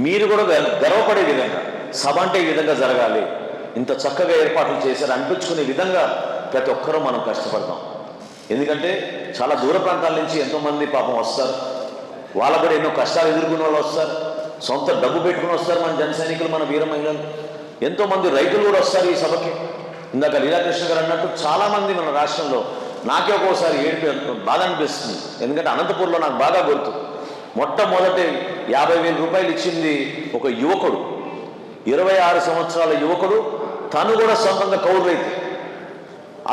మీరు కూడా గర్వపడే విధంగా సభ అంటే ఈ విధంగా జరగాలి, ఇంత చక్కగా ఏర్పాట్లు చేశారు అనిపించుకునే విధంగా ప్రతి ఒక్కరూ మనం కష్టపడతాం. ఎందుకంటే చాలా దూర ప్రాంతాల నుంచి ఎంతోమంది పాపం వస్తారు, వాళ్ళకు కూడా ఎన్నో కష్టాలు ఎదుర్కొన్న వాళ్ళు వస్తారు, సొంత డబ్బు పెట్టుకుని వస్తారు. మన జన సైనికులు, మన వీర మహిళలు, ఎంతోమంది రైతులు కూడా వస్తారు ఈ సభకి. ఇందాక లీలాకృష్ణ గారు అన్నట్టు చాలామంది మన రాష్ట్రంలో, నాకే ఒక్కోసారి బాధ అనిపిస్తుంది. ఎందుకంటే అనంతపూర్లో నాకు బాగా గుర్తు, మొట్టమొదటి 50,000 రూపాయలు ఇచ్చింది ఒక యువకుడు, 26 సంవత్సరాల యువకుడు. తను కూడా సొంతంగా కౌలు రైతు.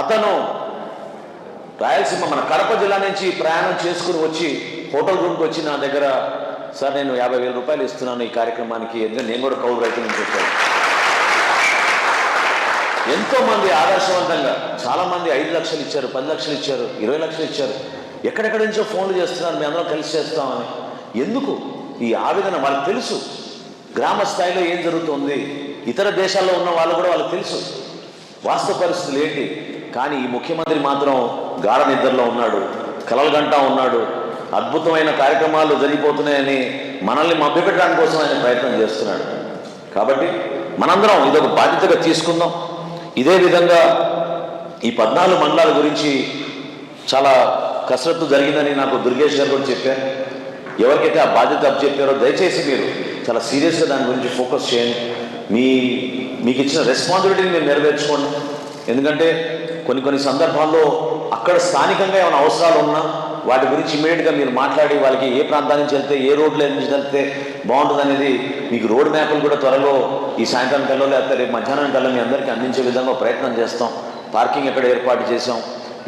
అతను రాయలసీమ మన కడప జిల్లా నుంచి ప్రయాణం చేసుకుని వచ్చి హోటల్ రూమ్కి వచ్చి నా దగ్గర, సార్ నేను 50,000 రూపాయలు ఇస్తున్నాను ఈ కార్యక్రమానికి, ఎందుకంటే నేను కూడా కౌలు రైతు అని చెప్పాను. ఎంతోమంది ఆదర్శవంతంగా, చాలామంది 5 లక్షలు ఇచ్చారు, 10 లక్షలు ఇచ్చారు, 20 లక్షలు ఇచ్చారు. ఎక్కడెక్కడి నుంచో ఫోన్లు చేస్తున్నారు, మేము అందరం కలిసి చేస్తామని. ఎందుకు ఈ ఆవేదన? వాళ్ళకి తెలుసు గ్రామ స్థాయిలో ఏం జరుగుతుంది, ఇతర దేశాల్లో ఉన్న వాళ్ళు కూడా వాళ్ళకి తెలుసు వాస్తవ పరిస్థితులు ఏంటి. కానీ ఈ ముఖ్యమంత్రి మాత్రం గాఢ నిద్రలో ఉన్నాడు, కలలుగంటా ఉన్నాడు. అద్భుతమైన కార్యక్రమాలు జరిగిపోతున్నాయని మనల్ని మభ్యపెట్టడానికి కోసం ఆయన ప్రయత్నం చేస్తున్నాడు. కాబట్టి మనందరం ఇదొక బాధ్యతగా తీసుకుందాం. ఇదే విధంగా ఈ 14 మండలాల గురించి చాలా కసరత్తు జరిగిందని నాకు దుర్గేష్ గారు కూడా చెప్పారు. ఎవరికైతే ఆ బాధ్యత అప్పచెప్పారో దయచేసి మీరు చాలా సీరియస్గా దాని గురించి ఫోకస్ చేయండి. మీకు ఇచ్చిన రెస్పాన్సిబిలిటీని మీరు నెరవేర్చుకోండి. ఎందుకంటే కొన్ని సందర్భాల్లో అక్కడ స్థానికంగా ఏమైనా అవసరాలు ఉన్నా వాటి గురించి ఇమీడియట్గా మీరు మాట్లాడి వాళ్ళకి ఏ ప్రాంతాల నుంచి వెళ్తే, ఏ రోడ్ల నుంచి వెళ్తే బాగుంటుంది అనేది మీకు రోడ్ మ్యాప్లు కూడా త్వరలో ఈ సాయంత్రం కల్లో లేకపోతే రేపు మధ్యాహ్నం కల్లా మీ అందరికీ అందించే విధంగా ప్రయత్నం చేస్తాం. పార్కింగ్ ఎక్కడ ఏర్పాటు చేసాం,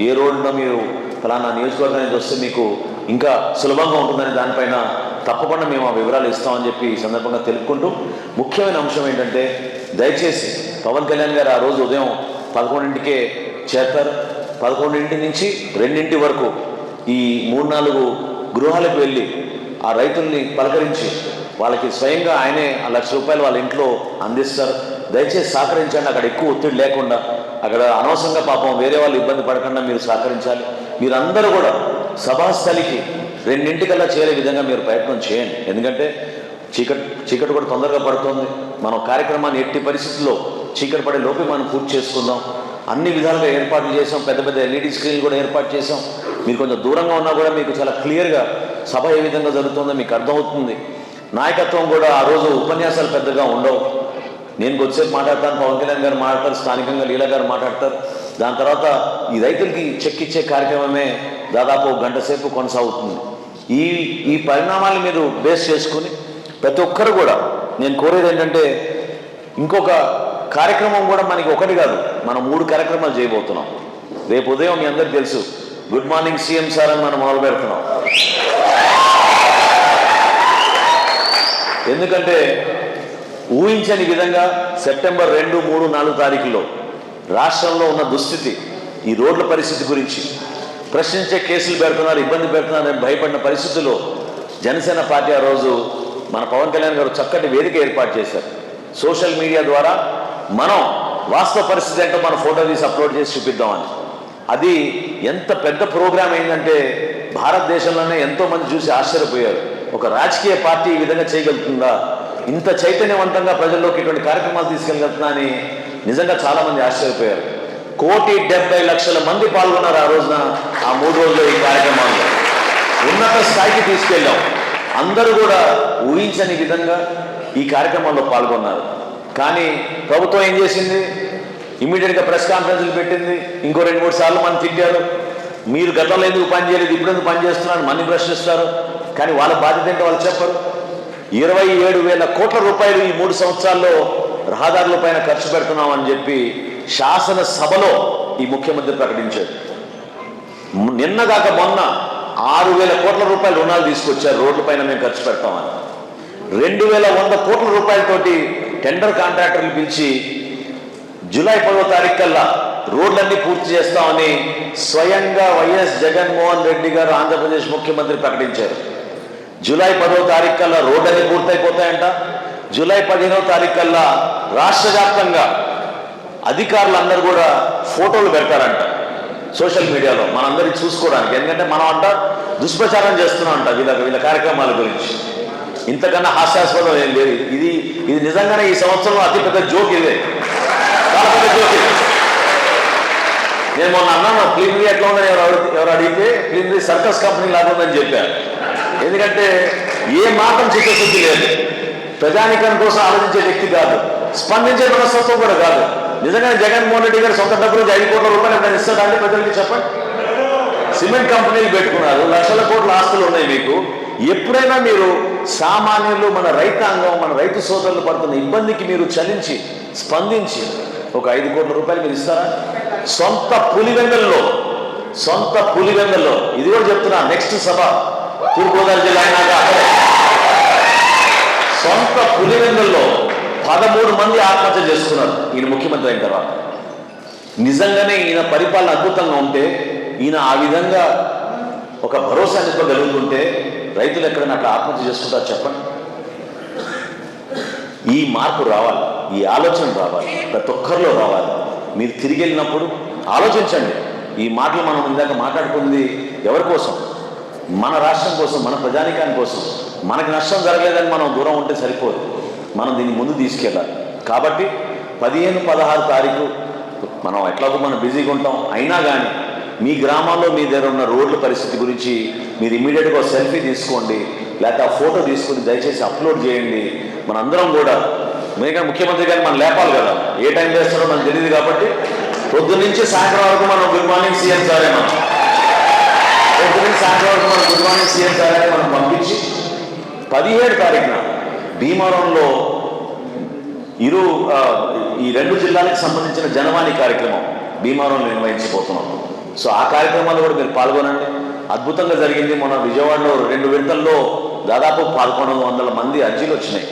ఏ రోడ్లో మీరు ఫలానా నియోజకవర్గం నుంచి వస్తే మీకు ఇంకా సులభంగా ఉంటుందని దానిపైన తప్పకుండా మేము ఆ వివరాలు ఇస్తామని చెప్పి ఈ సందర్భంగా తెలుపుకుంటూ, ముఖ్యమైన అంశం ఏంటంటే దయచేసి పవన్ కళ్యాణ్ గారు ఆ రోజు ఉదయం 11ంటికే చేస్తారు. 11 నుంచి 2 వరకు ఈ 3-4 గృహాలకు వెళ్ళి ఆ రైతుల్ని పలకరించి వాళ్ళకి స్వయంగా ఆయనే ₹1,00,000 వాళ్ళ ఇంట్లో అందిస్తారు. దయచేసి సహకరించండి. అక్కడ ఎక్కువ ఒత్తిడి లేకుండా, అక్కడ అనవసరంగా పాపం వేరే వాళ్ళు ఇబ్బంది పడకుండా మీరు సహకరించాలి. మీరందరూ కూడా సభాస్థలికి 2:00కల్లా చేరే విధంగా మీరు ప్రయత్నం చేయండి. ఎందుకంటే చీకటి కూడా తొందరగా పడుతుంది. మనం కార్యక్రమాన్ని ఎట్టి పరిస్థితుల్లో చీకటి పడే లోపే మనం పూర్తి చేసుకుందాం. అన్ని విధాలుగా ఏర్పాట్లు చేసాం. పెద్ద పెద్ద LED స్క్రీన్లు కూడా ఏర్పాటు చేసాం. మీరు కొంచెం దూరంగా ఉన్నా కూడా మీకు చాలా క్లియర్గా సభ ఏ విధంగా జరుగుతుందో మీకు అర్థమవుతుంది. నాయకత్వం కూడా ఆ రోజు ఉపన్యాసాలు పెద్దగా ఉండవు. నేను కొద్దిసేపు మాట్లాడతాను, పవన్ కళ్యాణ్ గారు మాట్లాడతారు, స్థానికంగా లీలా గారు మాట్లాడతారు. దాని తర్వాత ఈ రైతులకి చెక్ ఇచ్చే కార్యక్రమమే దాదాపు 1 గంట సేపు కొనసాగుతుంది. ఈ పరిణామాన్ని మీరు బేస్ చేసుకుని ప్రతి ఒక్కరు కూడా నేను కోరేది ఏంటంటే, ఇంకొక కార్యక్రమం కూడా మనకి ఒకటి కాదు, మనం 3 కార్యక్రమాలు చేయబోతున్నాం. రేపు ఉదయం మీ అందరికీ తెలుసు, గుడ్ మార్నింగ్ సీఎం సార్ అని మనం మొదలు పెడుతున్నాం. ఎందుకంటే ఊహించని విధంగా సెప్టెంబర్ 2, 3, 4 తారీఖుల్లో రాష్ట్రంలో ఉన్న దుస్థితి, ఈ రోడ్ల పరిస్థితి గురించి ప్రశ్నించే కేసులు పెడుతున్నారు, ఇబ్బంది పెడుతున్నారని భయపడిన పరిస్థితుల్లో జనసేన పార్టీ ఆ రోజు మన పవన్ కళ్యాణ్ గారు చక్కటి వేదిక ఏర్పాటు చేశారు. సోషల్ మీడియా ద్వారా మనం వాస్తవ పరిస్థితి ఏంటో మన ఫోటో తీసి అప్లోడ్ చేసి చూపిద్దామని. అది ఎంత పెద్ద ప్రోగ్రాం అయిందంటే భారతదేశంలోనే ఎంతోమంది చూసి ఆశ్చర్యపోయారు. ఒక రాజకీయ పార్టీ ఈ విధంగా చేయగలుగుతుందా, ఇంత చైతన్యవంతంగా ప్రజల్లోకి ఇటువంటి కార్యక్రమాలు తీసుకెళ్ళగలుగుతుందా అని నిజంగా చాలామంది ఆశ్చర్యపోయారు. 1,70,00,000 మంది పాల్గొన్నారు ఆ రోజున. ఆ 3 రోజులు ఈ కార్యక్రమాల్లో ఉన్నత స్థాయికి తీసుకెళ్ళాం. అందరూ కూడా ఊహించని విధంగా ఈ కార్యక్రమాల్లో పాల్గొన్నారు. కానీ ప్రభుత్వం ఏం చేసింది, ఇమ్మీడియట్గా ప్రెస్ కాన్ఫరెన్స్లు పెట్టింది. ఇంకో 2-3 సార్లు మనం తిట్టారు. మీరు గతంలో ఎందుకు పని చేయలేదు, ఇప్పుడు ఎందుకు పని చేస్తున్నారని మన్ని ప్రశ్నిస్తారు. కానీ వాళ్ళ బాధ్యత ఏంటో వాళ్ళు చెప్పరు. 27,000 కోట్ల రూపాయలు ఈ 3 సంవత్సరాల్లో రహదారుల పైన ఖర్చు పెడుతున్నామని చెప్పి శాసనసభలో ఈ ముఖ్యమంత్రి ప్రకటించాడు. నిన్నగాక మొన్న 6,000 కోట్ల రూపాయల రుణాలు తీసుకొచ్చారు, రోడ్ల పైన మేము ఖర్చు పెడతామని. 2,100 కోట్ల రూపాయలతోటి టెండర్ కాంట్రాక్టర్లు పిలిచి జూలై 10వ తారీఖు కల్లా రోడ్లన్నీ పూర్తి చేస్తామని స్వయంగా వైఎస్ జగన్మోహన్ రెడ్డి గారు ఆంధ్రప్రదేశ్ ముఖ్యమంత్రి ప్రకటించారు. జూలై 10వ తారీఖు కల్లా రోడ్లన్నీ పూర్తయిపోతాయంట. జూలై 15వ తారీఖు కల్లా రాష్ట్ర వ్యాప్తంగా అధికారులందరూ కూడా ఫోటోలు పెడతారంట సోషల్ మీడియాలో మనందరికీ చూసుకోవడానికి. ఎందుకంటే మనం అంట దుష్ప్రచారం చేస్తున్నాం అంట వీళ్ళ కార్యక్రమాల గురించి. ఇంతకన్నా హాస్యాస్పదం ఏం లేదు. ఇది నిజంగానే ఈ సంవత్సరంలో అతిపెద్ద జోక్ ఇదే, చాలా పెద్ద జోక్ ఇది. నేను మొన్న అన్నాను, ప్లీనరీ ఎట్లా ఉందని ఎవరు అడిగితే ప్లీనరీ సర్కస్ కంపెనీ లాగా ఉందని చెప్పారు. ఎందుకంటే ఏ మాత్రం చిత్తశుద్ధి లేదు, ప్రజానికం కోసం ఆలోచించే వ్యక్తి కాదు, స్పందించే మనస్తత్వం కూడా కాదు. నిజంగా జగన్మోహన్ రెడ్డి గారు సొంత డబ్బులు 5 కోట్ల రూపాయలు ఎప్పుడైనా ఇస్తాడంటే ప్రజలకి చెప్పండి. సిమెంట్ కంపెనీలు పెట్టుకున్నారు, లక్షల కోట్ల ఆస్తులు ఉన్నాయి మీకు. ఎప్పుడైనా మీరు సామాన్యులు, మన రైతాంగం, మన రైతు సోదరులు పడుతున్న ఇబ్బందికి మీరు చలించి స్పందించి ఒక 5 కోట్ల రూపాయలు మీరు ఇస్తారా? సొంత పులివెందుల్లో ఇది కూడా చెప్తున్నా, నెక్స్ట్ సభ తూర్పుగోదావరి జిల్లా అయినాక సొంత పులివెందుల్లో 13 మంది ఆత్మహత్య చేసుకున్నారు ఈయన ముఖ్యమంత్రి అయిన తర్వాత. నిజంగానే ఈయన పరిపాలన అద్భుతంగా ఉంటే, ఈయన ఆ విధంగా ఒక భరోసా ఇవ్వగలుగుతుంటే రైతులు ఎక్కడైనా అట్లా ఆత్మహత్య చేసుకుంటారు చెప్పండి. ఈ మార్పు రావాలి, ఈ ఆలోచన రావాలి, ప్రతి ఒక్కరిలో రావాలి. మీరు తిరిగి వెళ్ళినప్పుడు ఆలోచించండి. ఈ మాటలు మనం ఇందాక మాట్లాడుకుంది ఎవరి కోసం? మన రాష్ట్రం కోసం, మన ప్రజానికాని కోసం. మనకు నష్టం జరగలేదని మనం దూరం ఉంటే సరిపోదు, మనం దీన్ని ముందు తీసుకెళ్ళాలి. కాబట్టి 15, 16 తారీఖు మనం ఎట్లాగో మనం బిజీగా ఉంటాం. అయినా కానీ మీ గ్రామాల్లో మీ దగ్గర ఉన్న రోడ్ల పరిస్థితి గురించి మీరు ఇమ్మీడియట్గా సెల్ఫీ తీసుకోండి, లేకపోతే ఆ ఫోటో తీసుకుని దయచేసి అప్లోడ్ చేయండి. మనందరం కూడా ముఖ్యమంత్రి గారిని మనం లేపాలి కదా, ఏ టైం చేస్తారో మనకు తెలియదు. కాబట్టి పొద్దున్న నుంచి సాయంత్రం వరకు మనం గుడ్ మార్నింగ్ సీఎం సారే, పొద్దున్న నుంచి సాయంత్రం వరకు మనం గుడ్ మార్నింగ్ సీఎం సారే మనం పంపించి 17 తారీఖున భీమవరంలో ఈ 2 జిల్లాలకు సంబంధించిన జనవాణి కార్యక్రమం భీమవరంలో నిర్వహించబోతున్నాం. సో ఆ కార్యక్రమాల్లో కూడా మీరు పాల్గొనండి. అద్భుతంగా జరిగింది. మన విజయవాడలో 2 విడతల్లో దాదాపు 1100 మంది అర్జీలు వచ్చినాయి.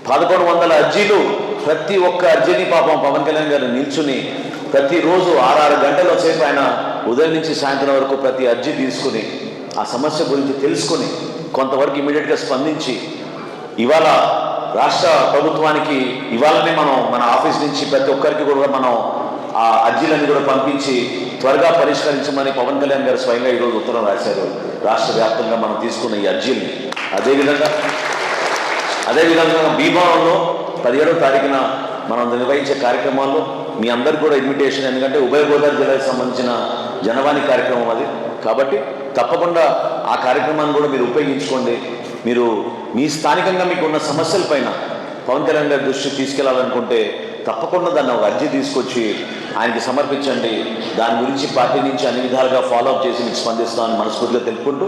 1100 అర్జీలు, ప్రతి ఒక్క అర్జీని పాపం పవన్ కళ్యాణ్ గారు నిల్చుని ప్రతిరోజు 6 గంటల సేపు ఆయన ఉదయం నుంచి సాయంత్రం వరకు ప్రతి అర్జీ తీసుకుని ఆ సమస్య గురించి తెలుసుకుని కొంతవరకు ఇమీడియట్గా స్పందించి ఇవాళ రాష్ట్ర ప్రభుత్వానికి ఇవాళనే మనం మన ఆఫీస్ నుంచి ప్రతి ఒక్కరికి కూడా మనం ఆ అర్జీలన్నీ కూడా పంపించి త్వరగా పరిష్కరించమని పవన్ కళ్యాణ్ గారు స్వయంగా ఈరోజు ఉత్తరం రాశారు. రాష్ట్ర వ్యాప్తంగా మనం తీసుకున్న ఈ అర్జీల్ని అదేవిధంగా భీమవరంలో 17వ తారీఖున మనం నిర్వహించే కార్యక్రమాల్లో మీ అందరికీ కూడా ఇన్విటేషన్, ఎందుకంటే ఉభయ గోదావరి జిల్లాకు సంబంధించిన జనవాణి కార్యక్రమం అది. కాబట్టి తప్పకుండా ఆ కార్యక్రమాన్ని కూడా మీరు ఉపయోగించుకోండి. మీరు మీ స్థానికంగా మీకు ఉన్న సమస్యలపైన పవన్ కళ్యాణ్ గారి దృష్టికి తీసుకెళ్లాలనుకుంటే తప్పకుండా దాన్ని ఒక అర్జీ తీసుకొచ్చి ఆయనకి సమర్పించండి. దాని గురించి పార్టీ నుంచి అన్ని విధాలుగా ఫాలోఅప్ చేసి మీకు స్పందిస్తామని మనస్ఫూర్తిగా తెలుపుకుంటూ,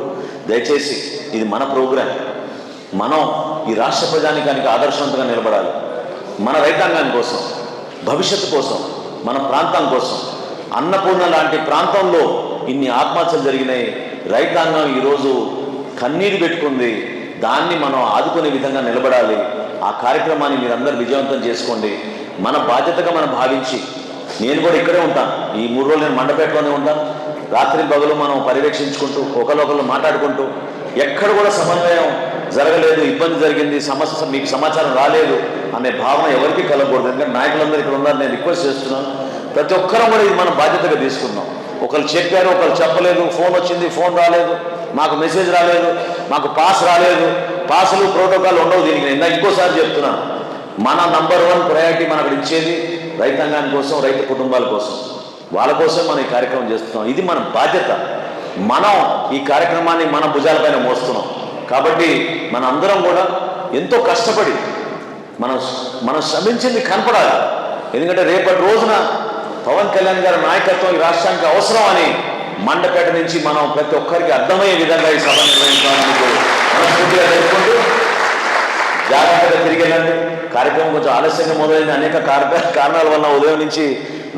దయచేసి ఇది మన ప్రోగ్రాం. మనం ఈ రాష్ట్ర ప్రజానికానికి ఆదర్శవంతంగా నిలబడాలి. మన రైతాంగాని కోసం, భవిష్యత్తు కోసం, మన ప్రాంతం కోసం. అన్నపూర్ణ లాంటి ప్రాంతంలో ఇన్ని ఆత్మహత్యలు జరిగినాయి. రైతాంగం ఈరోజు కన్నీరు పెట్టుకుంది. దాన్ని మనం ఆదుకునే విధంగా నిలబడాలి. ఆ కార్యక్రమాన్ని మీరందరూ విజయవంతం చేసుకోండి. మన బాధ్యతగా మనం భావించి, నేను కూడా ఇక్కడే ఉంటాను. ఈ 3 రోజులు నేను మండపేటలోనే ఉంటాను. రాత్రి పగలు మనం పర్యవేక్షించుకుంటూ, ఒకరికొకరు మాట్లాడుకుంటూ, ఎక్కడ కూడా సమన్వయం జరగలేదు, ఇబ్బంది జరిగింది, సమస్య మీకు సమాచారం రాలేదు అనే భావన ఎవరికి కలగకూడదు. ఎందుకంటే నాయకులందరూ ఇక్కడ ఉన్నారు, నేను రిక్వెస్ట్ చేస్తున్నాను. ప్రతి ఒక్కరం కూడా ఇది మనం బాధ్యతగా తీసుకుందాం. ఒకరు చెప్పారు, ఒకరు చెప్పలేదు, ఫోన్ వచ్చింది, ఫోన్ రాలేదు, మాకు మెసేజ్ రాలేదు, మాకు పాస్ రాలేదు. పాసులు ప్రోటోకాల్ ఉండవు దీనికి. నేను ఇంకోసారి చెప్తున్నాను, మన నంబర్ 1 ప్రయారిటీ మనం అక్కడ ఇచ్చేది రైతాంగాని కోసం, రైతు కుటుంబాల కోసం. వాళ్ళ కోసం మనం ఈ కార్యక్రమం చేస్తున్నాం. ఇది మన బాధ్యత. మనం ఈ కార్యక్రమాన్ని మన భుజాలపైన మోస్తున్నాం. కాబట్టి మన అందరం కూడా ఎంతో కష్టపడి మనం శ్రమించింది కనపడాలి. ఎందుకంటే రేపటి రోజున పవన్ కళ్యాణ్ గారి నాయకత్వం ఈ రాష్ట్రానికి అవసరం అని మండపేట నుంచి మనం ప్రతి ఒక్కరికి అర్థమయ్యే విధంగా ఈ సభ నిర్వహించడానికి మనస్ఫూర్తిగా తెలుపుకుంటూ, జాగ్రత్తగా తిరిగి వెళ్ళండి. కార్యక్రమం కొంచెం ఆలస్యంగా మొదలైంది. అనేక కారణాల వల్ల ఉదయం నుంచి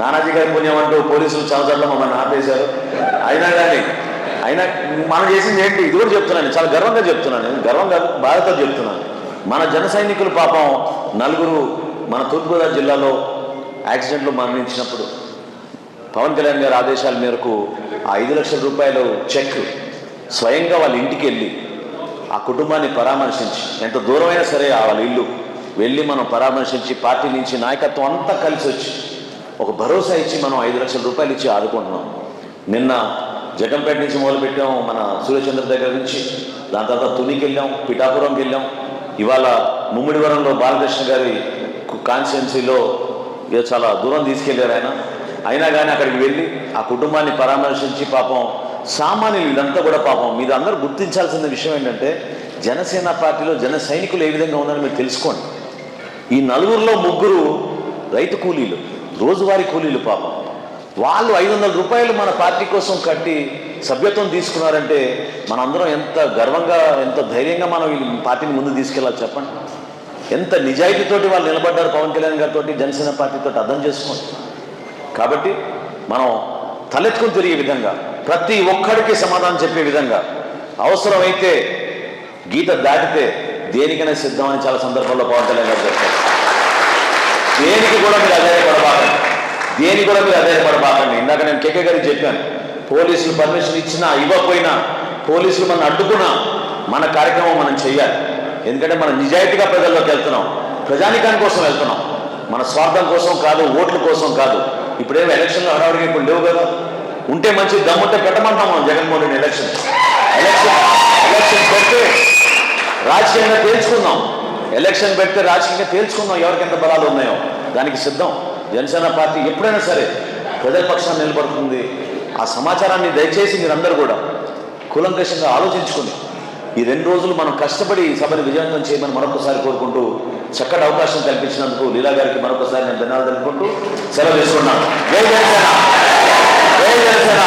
నానాజీ గారి పుణ్యం అంటూ పోలీసులు చమచట్లో మమ్మల్ని ఆపేశారు. అయినా మనం చేసింది ఏంటి, ఇది కూడా చెప్తున్నాను, చాలా గర్వంగా చెప్తున్నాను. గర్వం కాదు, బాధతో చెప్తున్నాను. మన జన సైనికులు పాపం 4 మన తూర్పుగోదావరి జిల్లాలో యాక్సిడెంట్లో మరణించినప్పుడు పవన్ కళ్యాణ్ గారి ఆదేశాల మేరకు ఆ 5 లక్షల రూపాయలు చెక్ స్వయంగా వాళ్ళ ఇంటికి వెళ్ళి ఆ కుటుంబాన్ని పరామర్శించి, ఎంత దూరమైనా సరే వాళ్ళ ఇల్లు వెళ్ళి మనం పరామర్శించి, పార్టీ నుంచి నాయకత్వం అంతా కలిసి వచ్చి ఒక భరోసా ఇచ్చి మనం 5 లక్షల రూపాయలు ఇచ్చి ఆదుకుంటున్నాం. నిన్న జగంపేట నుంచి మొదలుపెట్టాం, మన సూర్యచంద్ర దగ్గర నుంచి. దాని తర్వాత తునికి వెళ్ళాం, పిఠాపురంకి వెళ్ళాం. ఇవాళ ముమ్మిడివరంలో బాలకృష్ణ గారి కాన్స్టిట్యున్సీలో చాలా దూరం తీసుకెళ్లారు ఆయన. అయినా కానీ అక్కడికి వెళ్ళి ఆ కుటుంబాన్ని పరామర్శించి, పాపం సామాన్యులు ఇదంతా కూడా పాపం. మీరు అందరూ గుర్తించాల్సిన విషయం ఏంటంటే, జనసేన పార్టీలో జన సైనికులు ఏ విధంగా ఉన్నారో మీరు తెలుసుకోండి. ఈ 4లో 3 రైతు కూలీలు, రోజువారీ కూలీలు. పాపం వాళ్ళు 500 రూపాయలు మన పార్టీ కోసం కట్టి సభ్యత్వం తీసుకున్నారంటే మనందరం ఎంత గర్వంగా, ఎంత ధైర్యంగా మనం ఈ పార్టీని ముందు తీసుకెళ్ళాలి చెప్పండి. ఎంత నిజాయితీతోటి వాళ్ళు నిలబడ్డారు పవన్ కళ్యాణ్ గారితో, జనసేన పార్టీతో అర్థం చేసుకోండి. కాబట్టి మనం తలెత్తుకుని తిరిగే విధంగా, ప్రతి ఒక్కడికి సమాధానం చెప్పే విధంగా, అవసరమైతే గీత దాటితే దేనికైనా సిద్ధమని చాలా సందర్భాల్లో పవన్ కళ్యాణ్ గారు చెప్తారు. దేనికి కూడా మీరు అధైర్యపడబాకండి. ఇందాక నేను కేకే గారికి చెప్పాను, పోలీసులు పర్మిషన్ ఇచ్చినా ఇవ్వకపోయినా, పోలీసులు మనం అడ్డుకున్నా మన కార్యక్రమం మనం చెయ్యాలి. ఎందుకంటే మనం నిజాయితీగా ప్రజల్లోకి వెళ్తున్నాం, ప్రజానికాని కోసం వెళ్తున్నాం, మన స్వార్థం కోసం కాదు, ఓట్ల కోసం కాదు. ఇప్పుడేమో ఎలక్షన్లు హడావుడిగా ఇప్పుడు లేవు కదా. ఉంటే మంచి దమ్ముంటే పెట్టమంటాం మనం జగన్మోహన్ రెడ్డి ఎలక్షన్ పెడితే రాజకీయంగా తేల్చుకుందాం. ఎలక్షన్ పెడితే రాజకీయంగా తేల్చుకుందాం ఎవరికి ఎంత బలాలు ఉన్నాయో. దానికి సిద్ధం. జనసేన పార్టీ ఎప్పుడైనా సరే ప్రజల పక్షాన్ని నిలబడుతుంది. ఆ సమాచారాన్ని దయచేసి మీరందరూ కూడా కూలంకషంగా ఆలోచించుకుని ఈ 2 రోజులు మనం కష్టపడి ఈ సభను విజయవంతం చేయమని మరొకసారి కోరుకుంటూ, చక్కటి అవకాశం కల్పించినందుకు లీలా గారికి మరొకసారి నేను ధన్యవాదాలు తెలుపుకుంటూ సెలవు తీసుకున్నాను. జై జనసేన, జై జనసేన.